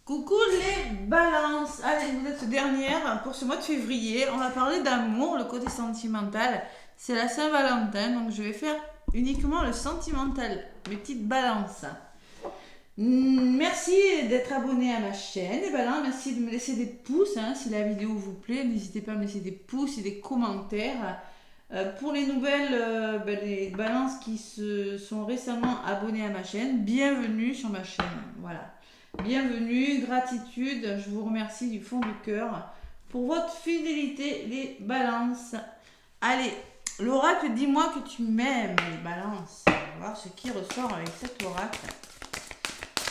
Coucou les balances. Allez, vous êtes dernière pour ce mois de février. On va parler d'amour, le côté sentimental. C'est la Saint-Valentin, donc je vais faire uniquement le sentimental. Mes petites balances. Merci d'être abonné à ma chaîne, les balances. Merci de me laisser des pouces. Si la vidéo vous plaît, n'hésitez pas à me laisser des pouces et des commentaires. Pour les nouvelles, les balances qui se sont récemment abonnées à ma chaîne, bienvenue sur ma chaîne. Voilà. Bienvenue, gratitude, je vous remercie du fond du cœur pour votre fidélité, les balances. Allez, l'oracle, dis-moi que tu m'aimes, les balances. On va voir ce qui ressort avec cet oracle.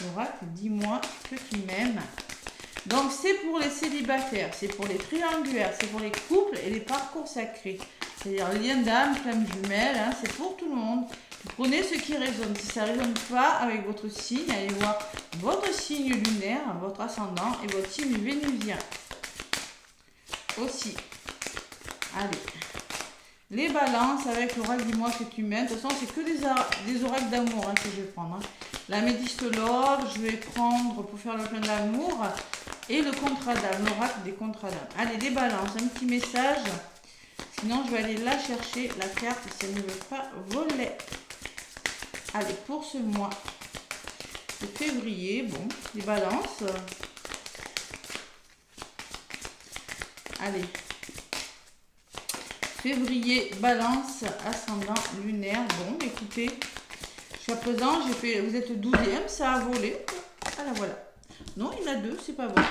L'oracle, dis-moi que tu m'aimes. Donc, c'est pour les célibataires, c'est pour les triangulaires, c'est pour les couples et les parcours sacrés. C'est-à-dire les liens d'âme, flammes jumelles, c'est pour tout le monde. Vous prenez ce qui résonne. Si ça ne résonne pas avec votre signe, allez voir votre signe lunaire, votre ascendant et votre signe vénusien. Aussi. Allez. Les balances avec l'oracle dis-moi que tu m'aimes. De toute façon, c'est que des oracles d'amour que je vais prendre. La métiste l'or, je vais prendre pour faire le plein d'amour. Et le contrat d'âme, l'oracle des contrats d'âme. Allez, les balances, un petit message. Sinon, je vais aller là chercher la carte si elle ne veut pas voler. Allez, pour ce mois de février, bon, les balances. Allez. Février, balance, ascendant, lunaire. Bon, écoutez, jusqu'à présent, j'ai fait, vous êtes 12e, ça a volé. Ah là, voilà. Non, il y en a deux, c'est pas bon.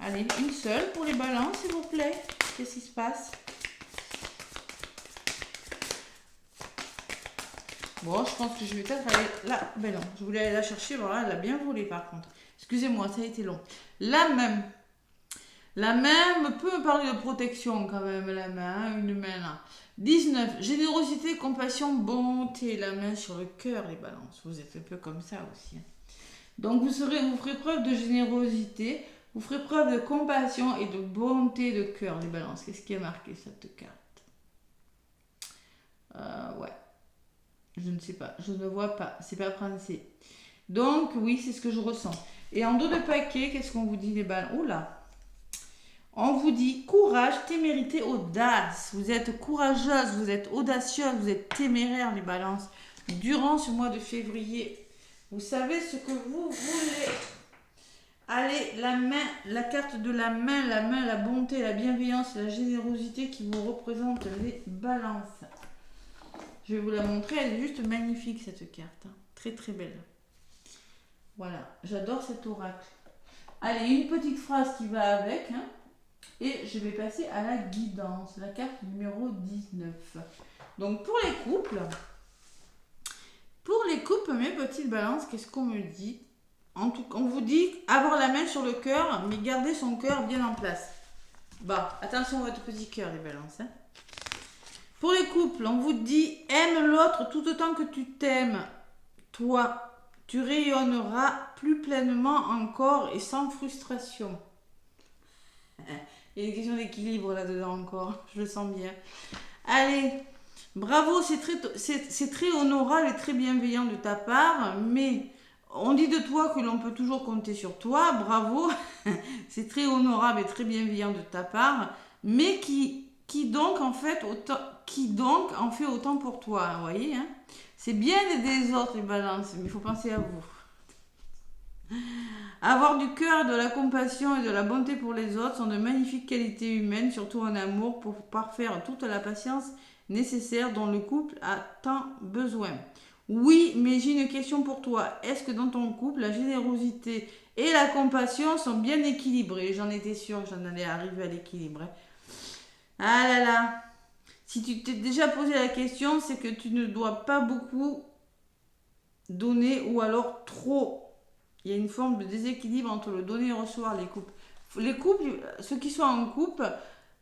Allez, une seule pour les balances, s'il vous plaît. Qu'est-ce qui se passe? Bon, je pense que je vais peut-être aller là. Ben non, je voulais aller la chercher. Voilà, elle a bien volé par contre. Excusez-moi, ça a été long. La même. La même peut me parler de protection quand même, la main, une main là. 19. Générosité, compassion, bonté. La main sur le cœur, les balances. Vous êtes un peu comme ça aussi. Donc vous ferez preuve de générosité. Vous ferez preuve de compassion et de bonté de cœur, les balances. Qu'est-ce qui a marqué cette carte? Ouais. Je ne sais pas, je ne vois pas, c'est pas français. Donc oui, c'est ce que je ressens. Et en dos de paquet, qu'est-ce qu'on vous dit les balles? Oula. On vous dit courage, témérité, audace. Vous êtes courageuse, vous êtes audacieuse, vous êtes téméraire les balances. Durant ce mois de février, vous savez ce que vous voulez. Allez, la main, la carte de la main, la bonté, la bienveillance, la générosité qui vous représente les balances. Je vais vous la montrer, elle est juste magnifique cette carte. Très très belle. Voilà, j'adore cet oracle. Allez, une petite phrase qui va avec. Et je vais passer à la guidance, la carte numéro 19. Donc pour les couples, mes petites balances, qu'est-ce qu'on me dit? En tout cas, on vous dit avoir la main sur le cœur, mais garder son cœur bien en place. Bah, attention à votre petit cœur les balances. Pour les couples, on vous dit aime l'autre tout autant que tu t'aimes. Toi, tu rayonneras plus pleinement encore et sans frustration. Il y a une question d'équilibre là-dedans encore, je le sens bien. Allez, bravo, c'est très honorable et très bienveillant de ta part, mais on dit de toi que l'on peut toujours compter sur toi, bravo, c'est très honorable et très bienveillant de ta part, mais qui donc en fait en fait autant pour toi, vous voyez, c'est bien d'aider les autres les balances, mais il faut penser à vous. Avoir du cœur, de la compassion et de la bonté pour les autres sont de magnifiques qualités humaines, surtout en amour, pour parfaire toute la patience nécessaire dont le couple a tant besoin. Oui, mais j'ai une question pour toi. Est-ce que dans ton couple, la générosité et la compassion sont bien équilibrées? J'en étais sûre que j'en allais arriver à l'équilibre. Ah là là. Si tu t'es déjà posé la question, c'est que tu ne dois pas beaucoup donner ou alors trop. Il y a une forme de déséquilibre entre le donner et recevoir les couples. Les couples, ceux qui sont en couple,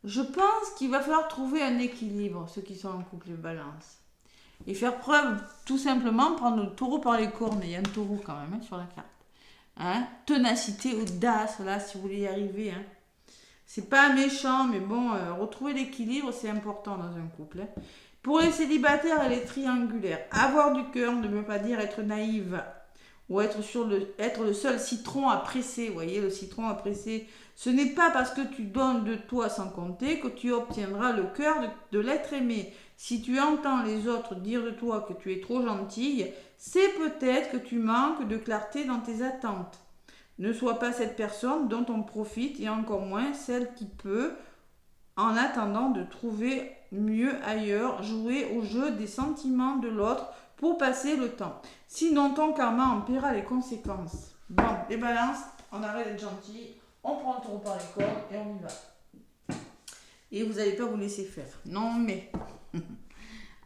je pense qu'il va falloir trouver un équilibre, ceux qui sont en couple, les balances. Et faire preuve, tout simplement, prendre le taureau par les cornes. Il y a un taureau quand même sur la carte. Ténacité, audace, là, si vous voulez y arriver. C'est pas méchant, mais bon, retrouver l'équilibre, c'est important dans un couple. Pour les célibataires et les triangulaires, avoir du cœur ne veut pas dire être naïve ou être le seul citron à presser. Vous voyez, le citron à presser. Ce n'est pas parce que tu donnes de toi sans compter que tu obtiendras le cœur de l'être aimé. Si tu entends les autres dire de toi que tu es trop gentille, c'est peut-être que tu manques de clarté dans tes attentes. Ne sois pas cette personne dont on profite et encore moins celle qui peut, en attendant de trouver mieux ailleurs, jouer au jeu des sentiments de l'autre pour passer le temps. Sinon, ton karma en paiera les conséquences. Bon, les balances, on arrête d'être gentil, on prend le taureau par les cornes et on y va. Et vous n'allez pas vous laisser faire. Non, mais...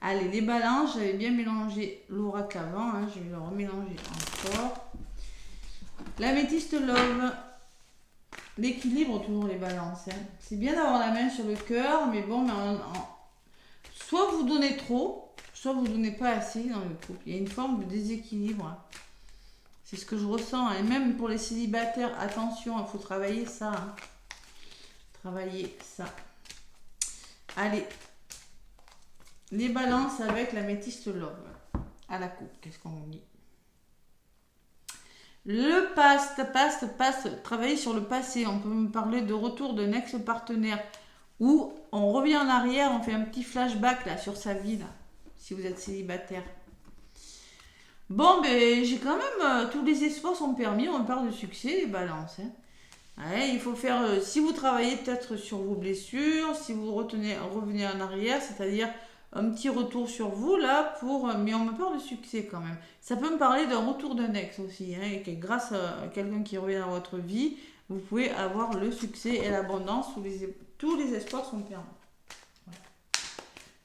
Allez, les balances, j'avais bien mélangé l'oracle avant, hein, je vais le remélanger encore. L'améthyste love. L'équilibre, toujours les balances. Hein. C'est bien d'avoir la main sur le cœur, mais bon, soit vous donnez trop, soit vous ne donnez pas assez dans le couple. Il y a une forme de déséquilibre. Hein. C'est ce que je ressens. Et même pour les célibataires, attention, il faut travailler ça. Hein. Travailler ça. Allez. Les balances avec l'améthyste love. À la coupe, qu'est-ce qu'on dit? Le past, travailler sur le passé. On peut me parler de retour d'un ex-partenaire ou on revient en arrière, on fait un petit flashback là sur sa vie là, si vous êtes célibataire. Bon, ben j'ai quand même tous les espoirs sont permis. On parle de succès, les balances. Hein. Ouais, il faut faire. Si vous travaillez peut-être sur vos blessures, si vous revenez en arrière, c'est-à-dire un petit retour sur vous là mais on me parle de succès quand même. Ça peut me parler d'un retour d'un ex aussi, hein, et que grâce à quelqu'un qui revient dans votre vie, vous pouvez avoir le succès et l'abondance où tous les espoirs sont permis. Voilà.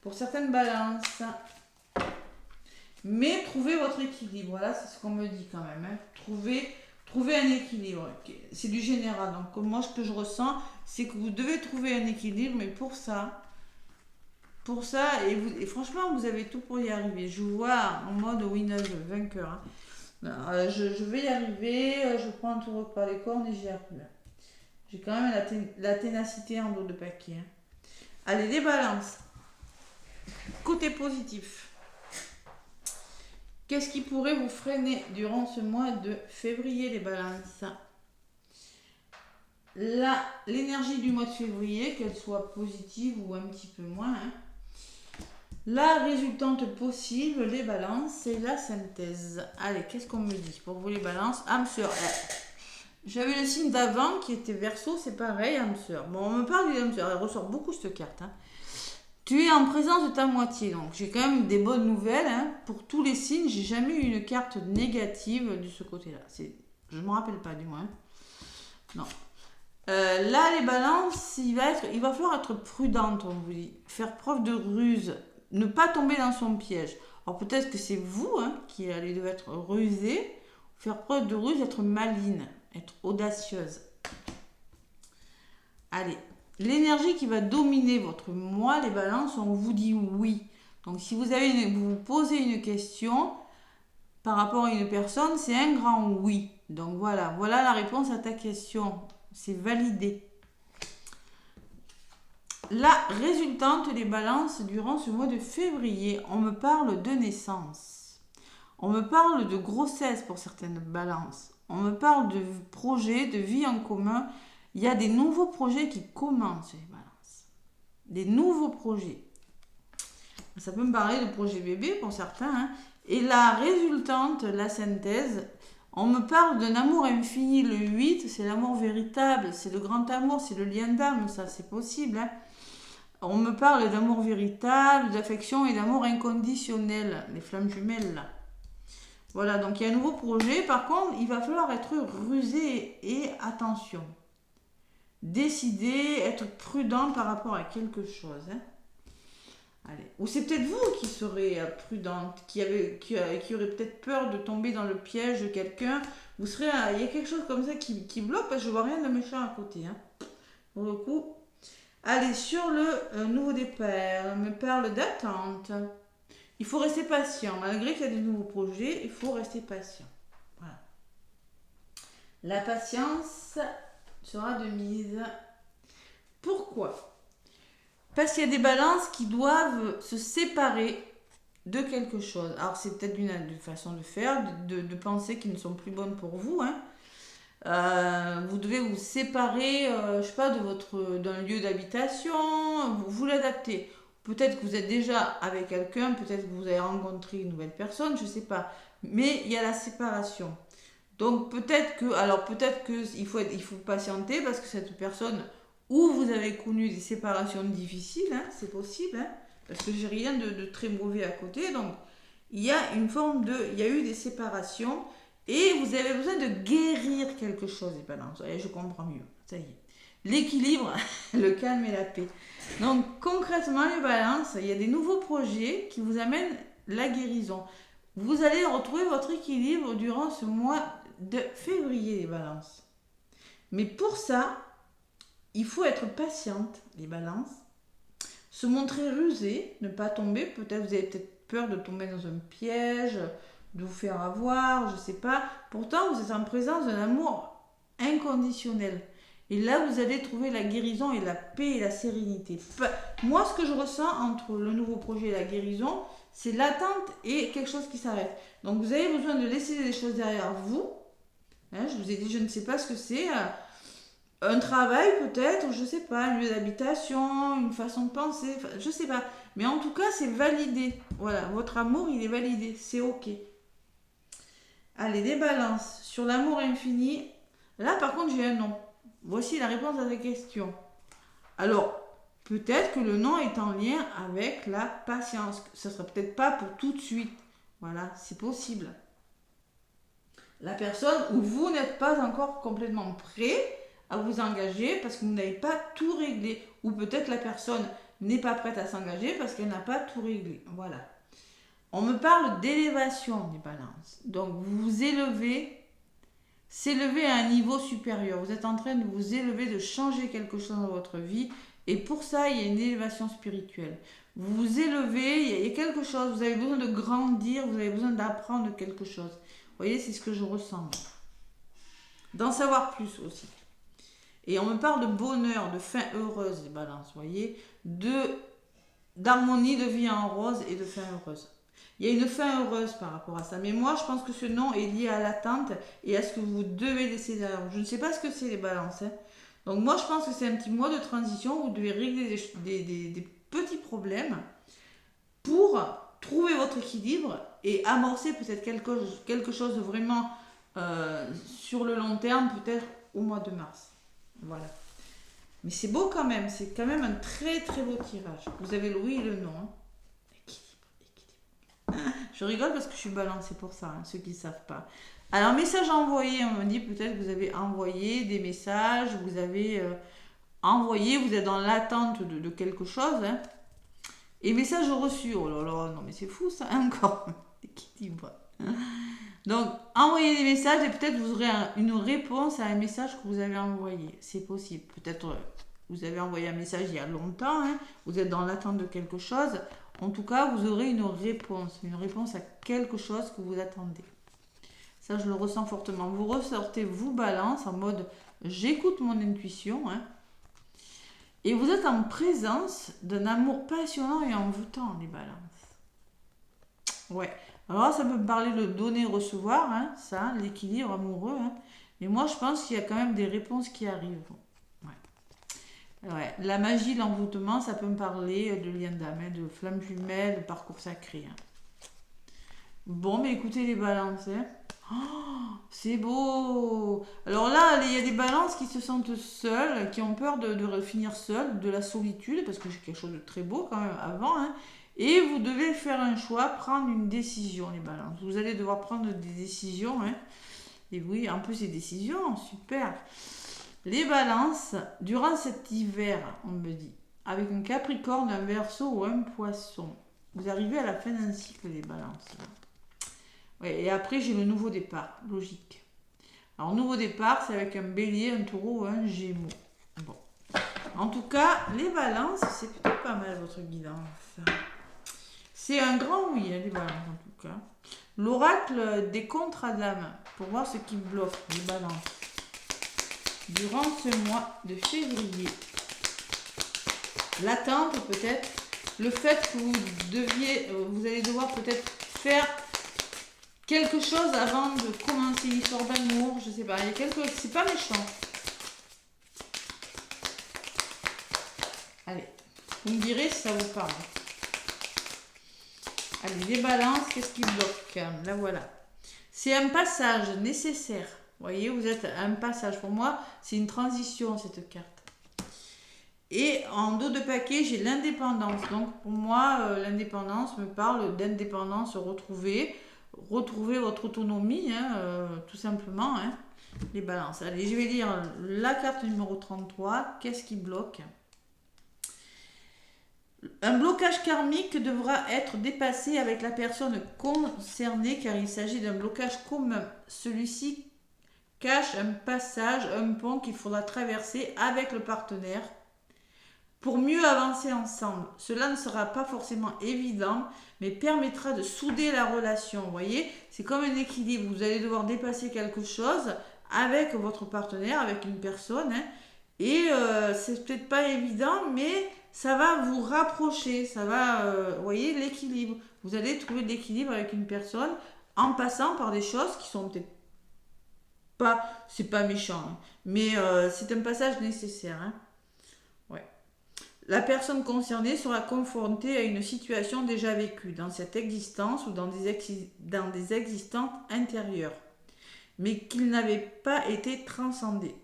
Pour certaines balances. Mais trouvez votre équilibre, voilà, c'est ce qu'on me dit quand même. Hein. Trouvez un équilibre. C'est du général. Donc moi, ce que je ressens, c'est que vous devez trouver un équilibre, mais pour ça, et franchement, vous avez tout pour y arriver. Je vous vois en mode winner, vainqueur. Hein. Alors, je vais y arriver, je prends un tour par les cornes et j'y arrive. J'ai quand même la ténacité en dos de paquet. Hein. Allez, les balances. Côté positif. Qu'est-ce qui pourrait vous freiner durant ce mois de février, les balances? L'énergie du mois de février, qu'elle soit positive ou un petit peu moins. Hein. La résultante possible, les balances, c'est la synthèse. Allez, qu'est-ce qu'on me dit pour vous les balances? Âme sœur. J'avais le signe d'avant qui était Verseau, c'est pareil, âme sœur. Bon, on me parle d'âme sœur, elle ressort beaucoup cette carte. Hein. Tu es en présence de ta moitié, donc j'ai quand même des bonnes nouvelles. Hein. Pour tous les signes, j'ai jamais eu une carte négative de ce côté-là. Je ne me rappelle pas du moins. Non. Là, les balances, il va falloir être prudente, on vous dit. Faire preuve de ruse. Ne pas tomber dans son piège. Alors peut-être que c'est vous qui allez devoir être rusé. Faire preuve de ruse, être maligne, être audacieuse. Allez. L'énergie qui va dominer votre moi, les balances, on vous dit oui. Donc si vous vous posez une question par rapport à une personne, c'est un grand oui. Donc voilà la réponse à ta question. C'est validé. La résultante des balances durant ce mois de février, on me parle de naissance. On me parle de grossesse pour certaines balances. On me parle de projets, de vie en commun. Il y a des nouveaux projets qui commencent, les balances. Des nouveaux projets. Ça peut me parler de projet bébé pour certains. Hein. Et la résultante, la synthèse, on me parle d'un amour infini. Le 8, c'est l'amour véritable. C'est le grand amour, c'est le lien d'âme. Ça, c'est possible. Hein. On me parle d'amour véritable, d'affection et d'amour inconditionnel. Les flammes jumelles, là. Voilà, donc il y a un nouveau projet. Par contre, il va falloir être rusé et attention. Décider, être prudent par rapport à quelque chose. Hein. Allez. Ou c'est peut-être vous qui serez prudente, qui aurait peut-être peur de tomber dans le piège de quelqu'un. Il y a quelque chose comme ça qui bloque parce que je vois rien de méchant à côté. Hein. Pour le coup. Allez, sur le nouveau départ, on me parle d'attente. Il faut rester patient. Malgré qu'il y a des nouveaux projets, il faut rester patient. Voilà. La patience sera de mise. Pourquoi? Parce qu'il y a des balances qui doivent se séparer de quelque chose. Alors, c'est peut-être une façon de faire, de pensées qui ne sont plus bonnes pour vous. Hein. Vous devez vous séparer, je sais pas, d'un lieu d'habitation, vous l'adaptez. Peut-être que vous êtes déjà avec quelqu'un, peut-être que vous avez rencontré une nouvelle personne, je sais pas. Mais il y a la séparation. Donc peut-être que il faut patienter parce que cette personne où vous avez connu des séparations difficiles, hein, c'est possible, hein, parce que j'ai rien de très mauvais à côté. Donc il y a il y a eu des séparations et vous avez besoin de guérir quelque chose, les balances. Voyez, je comprends mieux. Ça y est. L'équilibre, le calme et la paix. Donc concrètement, les balances, il y a des nouveaux projets qui vous amènent la guérison. Vous allez retrouver votre équilibre durant ce mois de février, les balances. Mais pour ça, il faut être patiente, les balances. Se montrer rusé, ne pas tomber. Peut-être vous avez peut-être peur de tomber dans un piège, de vous faire avoir, je ne sais pas. Pourtant, vous êtes en présence d'un amour inconditionnel. Et là, vous allez trouver la guérison et la paix et la sérénité. Moi, ce que je ressens entre le nouveau projet et la guérison, c'est l'attente et quelque chose qui s'arrête. Donc, vous avez besoin de laisser des choses derrière vous. Hein, je vous ai dit, je ne sais pas ce que c'est. Un travail peut-être, je ne sais pas, un lieu d'habitation, une façon de penser, je ne sais pas. Mais en tout cas, c'est validé. Voilà, votre amour, il est validé. C'est OK. Allez, les balances. Sur l'amour infini, là, par contre, j'ai un non. Voici la réponse à ta question. Alors, peut-être que le non est en lien avec la patience. Ce ne sera peut-être pas pour tout de suite. Voilà, c'est possible. La personne où vous n'êtes pas encore complètement prêt à vous engager parce que vous n'avez pas tout réglé. Ou peut-être la personne n'est pas prête à s'engager parce qu'elle n'a pas tout réglé. Voilà. On me parle d'élévation des balances. Donc, vous vous élevez. S'élever à un niveau supérieur. Vous êtes en train de vous élever, de changer quelque chose dans votre vie. Et pour ça, il y a une élévation spirituelle. Vous vous élevez, il y a quelque chose, vous avez besoin de grandir, vous avez besoin d'apprendre quelque chose. Vous voyez, c'est ce que je ressens. D'en savoir plus aussi. Et on me parle de bonheur, de fin heureuse, les balances, vous voyez, d'harmonie, de vie en rose et de fin heureuse. Il y a une fin heureuse par rapport à ça. Mais moi, je pense que ce nom est lié à l'attente et à ce que vous devez laisser derrière. Je ne sais pas ce que c'est les balances. Hein. Donc moi, je pense que c'est un petit mois de transition où vous devez régler des petits problèmes pour trouver votre équilibre et amorcer peut-être quelque chose de vraiment sur le long terme, peut-être au mois de mars. Voilà. Mais c'est beau quand même. C'est quand même un très très beau tirage. Vous avez le oui et le non. Hein. Je rigole parce que je suis balance, c'est pour ça, hein, ceux qui ne savent pas. Alors, message envoyé, on me dit peut-être que vous avez envoyé des messages, vous avez envoyé, vous êtes dans l'attente de quelque chose. Hein. Et message reçu, oh là là, non mais c'est fou ça, encore. Équilibre. Donc, envoyez des messages et peut-être vous aurez une réponse à un message que vous avez envoyé. C'est possible. Peut-être vous avez envoyé un message il y a longtemps, hein, vous êtes dans l'attente de quelque chose. En tout cas, vous aurez une réponse à quelque chose que vous attendez. Ça, je le ressens fortement. Vous ressortez, vous balance en mode j'écoute mon intuition. Hein, et vous êtes en présence d'un amour passionnant et envoûtant, les balances. Ouais. Alors, ça peut me parler de donner-recevoir, hein, ça, l'équilibre amoureux. Hein. Mais moi, je pense qu'il y a quand même des réponses qui arrivent. Ouais, la magie, l'envoûtement, ça peut me parler de lien d'âme, hein, de flamme jumelle, de parcours sacré. Hein. Bon, mais écoutez les balances. Hein. Oh, c'est beau. Alors là, il y a des balances qui se sentent seules, qui ont peur de finir seules, de la solitude, parce que j'ai quelque chose de très beau quand même avant. Hein. Et vous devez faire un choix, prendre une décision, les balances. Vous allez devoir prendre des décisions. Hein. Et oui, en plus, des décisions, super. Les balances, durant cet hiver, on me dit, avec un capricorne, un verseau ou un poisson, vous arrivez à la fin d'un cycle, les balances. Ouais, et après, j'ai le nouveau départ, logique. Alors, nouveau départ, c'est avec un bélier, un taureau ou un gémeaux. Bon. En tout cas, les balances, c'est plutôt pas mal votre guidance. C'est un grand oui, hein, les balances, en tout cas. L'oracle des contrats d'âme, pour voir ce qui bloque, les balances. Durant ce mois de février. L'attente peut-être le fait que vous allez devoir peut-être faire quelque chose avant de commencer une histoire d'amour, je sais pas, il y a c'est pas méchant. Allez, vous me direz si ça vous parle. Allez, les balances, qu'est-ce qui bloque? Là, voilà. C'est un passage nécessaire. Vous voyez, vous êtes à un passage. Pour moi, c'est une transition, cette carte. Et en dos de paquet, j'ai l'indépendance. Donc, pour moi, l'indépendance me parle d'indépendance, retrouver votre autonomie, hein, tout simplement. Hein, les balances. Allez, je vais lire la carte numéro 33. Qu'est-ce qui bloque? Un blocage karmique devra être dépassé avec la personne concernée car il s'agit d'un blocage commun. Celui-ci cache un passage, un pont qu'il faudra traverser avec le partenaire pour mieux avancer ensemble. Cela ne sera pas forcément évident, mais permettra de souder la relation. Vous voyez, c'est comme un équilibre. Vous allez devoir dépasser quelque chose avec votre partenaire, avec une personne. Hein, et c'est peut-être pas évident, mais ça va vous rapprocher. Ça va, vous voyez, l'équilibre. Vous allez trouver de l'équilibre avec une personne en passant par des choses qui sont peut-être pas, c'est pas méchant, hein, mais c'est un passage nécessaire. Hein. Ouais. La personne concernée sera confrontée à une situation déjà vécue dans cette existence ou dans des existences antérieures, mais qu'il n'avait pas été transcendé.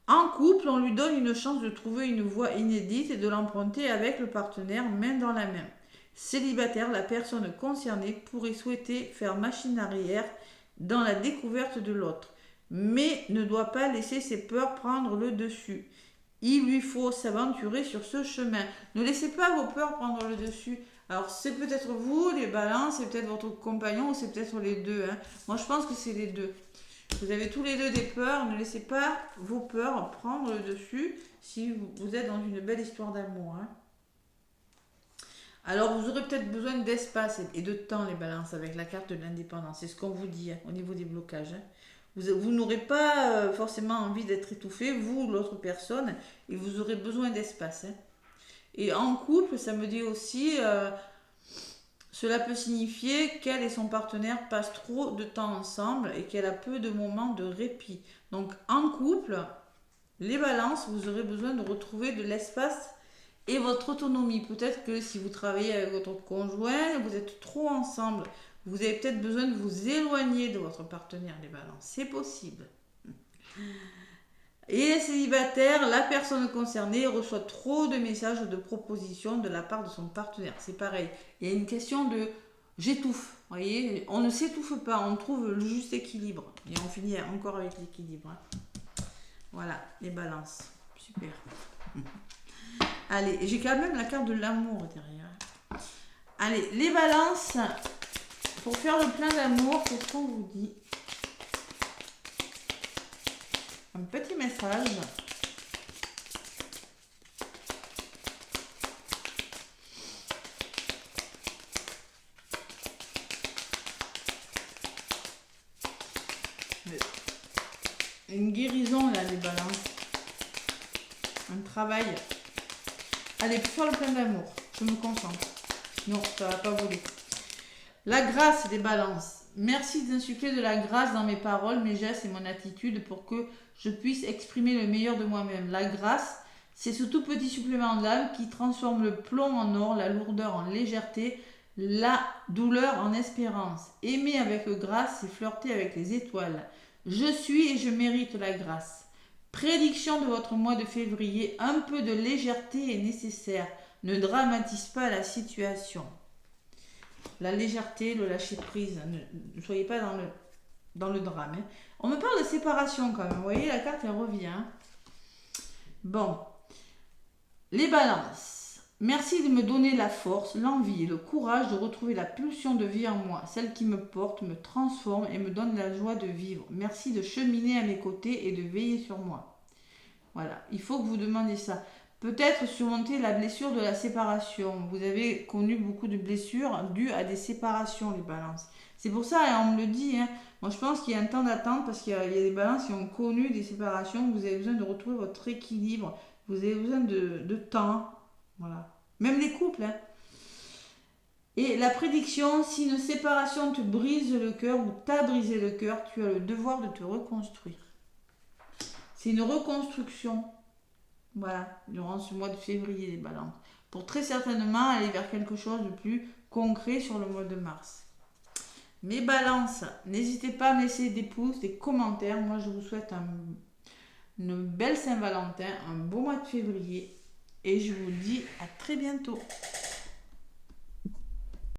En couple, on lui donne une chance de trouver une voie inédite et de l'emprunter avec le partenaire main dans la main. Célibataire, la personne concernée pourrait souhaiter faire machine arrière dans la découverte de l'autre, mais ne doit pas laisser ses peurs prendre le dessus. Il lui faut s'aventurer sur ce chemin. Ne laissez pas vos peurs prendre le dessus. Alors, c'est peut-être vous, les balances, c'est peut-être votre compagnon, ou c'est peut-être les deux. Hein. Moi, je pense que c'est les deux. Vous avez tous les deux des peurs. Ne laissez pas vos peurs prendre le dessus si vous êtes dans une belle histoire d'amour. Hein. Alors, vous aurez peut-être besoin d'espace et de temps, les balances, avec la carte de l'indépendance. C'est ce qu'on vous dit hein, au niveau des blocages. Hein. Vous n'aurez pas forcément envie d'être étouffé, vous ou l'autre personne, et vous aurez besoin d'espace. Hein. Et en couple, ça me dit aussi, cela peut signifier qu'elle et son partenaire passent trop de temps ensemble et qu'elle a peu de moments de répit. Donc en couple, les balances, vous aurez besoin de retrouver de l'espace et votre autonomie. Peut-être que si vous travaillez avec votre conjoint, vous êtes trop ensemble. Vous avez peut-être besoin de vous éloigner de votre partenaire, les balances. C'est possible. Et les célibataires, la personne concernée reçoit trop de messages de propositions de la part de son partenaire. C'est pareil. Il y a une question de j'étouffe. Vous voyez, on ne s'étouffe pas, on trouve le juste équilibre. Et on finit encore avec l'équilibre. Hein. Voilà, les balances. Super. Allez, j'ai quand même la carte de l'amour derrière. Allez, les balances. Pour faire le plein d'amour, qu'est-ce qu'on vous dit? Un petit message. Une guérison, là, les balances. Un travail. Allez, pour faire le plein d'amour, je me concentre. Non, ça va pas voler. La grâce des balances. Merci d'insuffler de la grâce dans mes paroles, mes gestes et mon attitude pour que je puisse exprimer le meilleur de moi-même. La grâce, c'est ce tout petit supplément d'âme qui transforme le plomb en or, la lourdeur en légèreté, la douleur en espérance. Aimer avec grâce, c'est flirter avec les étoiles. Je suis et je mérite la grâce. Prédiction de votre mois de février, un peu de légèreté est nécessaire. Ne dramatise pas la situation. La légèreté, le lâcher prise, ne soyez pas dans le drame. Hein. On me parle de séparation quand même, vous voyez, la carte elle revient. Bon, les balances. Merci de me donner la force, l'envie et le courage de retrouver la pulsion de vie en moi, celle qui me porte, me transforme et me donne la joie de vivre. Merci de cheminer à mes côtés et de veiller sur moi. Voilà, il faut que vous demandiez ça. Peut-être surmonter la blessure de la séparation. Vous avez connu beaucoup de blessures dues à des séparations, les balances. C'est pour ça, et on me le dit, hein, moi je pense qu'il y a un temps d'attente parce qu'il y a des balances qui ont connu des séparations. Vous avez besoin de retrouver votre équilibre. Vous avez besoin de temps. Voilà. Même les couples. Hein. Et la prédiction, si une séparation te brise le cœur ou t'a brisé le cœur, tu as le devoir de te reconstruire. C'est une reconstruction. Voilà, durant ce mois de février, les balances. Pour très certainement aller vers quelque chose de plus concret sur le mois de mars. Mes balances, n'hésitez pas à me laisser des pouces, des commentaires. Moi, je vous souhaite une belle Saint-Valentin, un beau mois de février. Et je vous dis à très bientôt.